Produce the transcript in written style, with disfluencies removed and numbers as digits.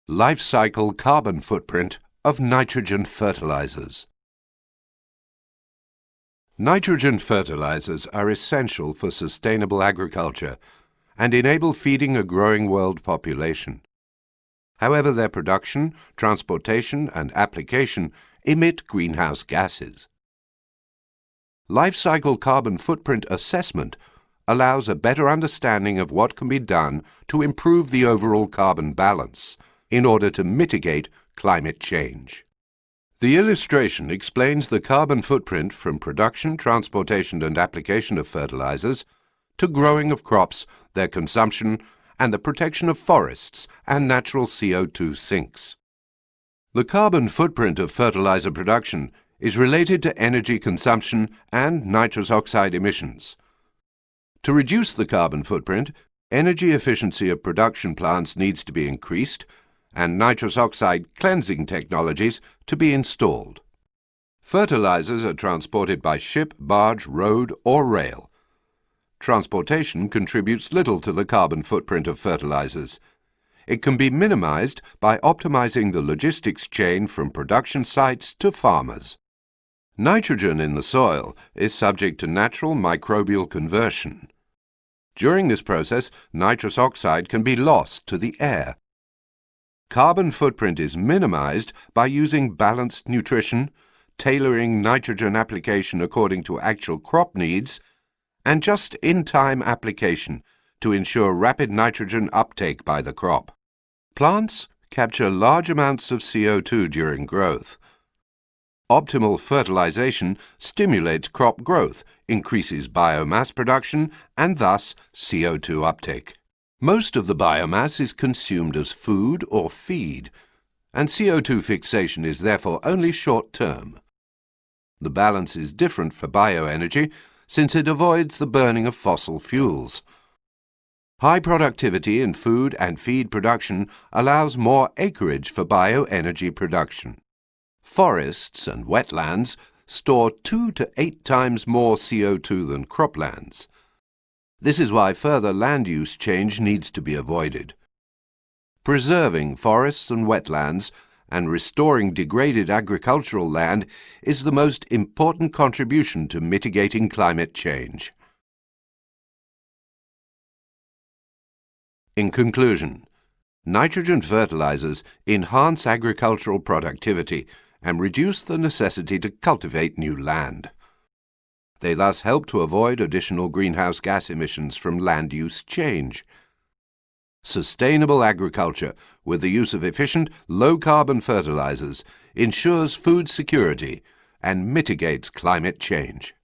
Life cycle carbon footprint of nitrogen fertilizers. Nitrogen fertilizers are essential for sustainable agriculture and enable feeding a growing world population. However, their production, transportation, and application emit greenhouse gases. Life cycle carbon footprint assessment allows a better understanding of what can be done to improve the overall carbon balance in order to mitigate climate change. The illustration explains the carbon footprint from production, transportation, and application of fertilizers to growing of crops, their consumption, and the protection of forests and natural CO2 sinks. The carbon footprint of fertilizer production is related to energy consumption and nitrous oxide emissions. To reduce the carbon footprint, energy efficiency of production plants needs to be increased and nitrous oxide cleansing technologies to be installed. Fertilizers are transported by ship, barge, road, or rail. Transportation contributes little to the carbon footprint of fertilizers. It can be minimized by optimizing the logistics chain from production sites to farmers. Nitrogen in the soil is subject to natural microbial conversion. During this process, nitrous oxide can be lost to the air. Carbon footprint is minimized by using balanced nutrition, tailoring nitrogen application according to actual crop needs, and just-in-time application to ensure rapid nitrogen uptake by the crop. Plants capture large amounts of CO2 during growth. Optimal fertilization stimulates crop growth, increases biomass production, and thus CO2 uptake. Most of the biomass is consumed as food or feed, and CO2 fixation is therefore only short-term. The balance is different for bioenergy since it avoids the burning of fossil fuels. High productivity in food and feed production allows more acreage for bioenergy production. Forests and wetlands store 2 to 8 times more CO2 than croplands. This is why further land use change needs to be avoided. Preserving forests and wetlands and restoring degraded agricultural land is the most important contribution to mitigating climate change. In conclusion, nitrogen fertilizers enhance agricultural productivity and reduce the necessity to cultivate new land. They thus help to avoid additional greenhouse gas emissions from land use change. Sustainable agriculture with the use of efficient, low-carbon fertilizers ensures food security and mitigates climate change.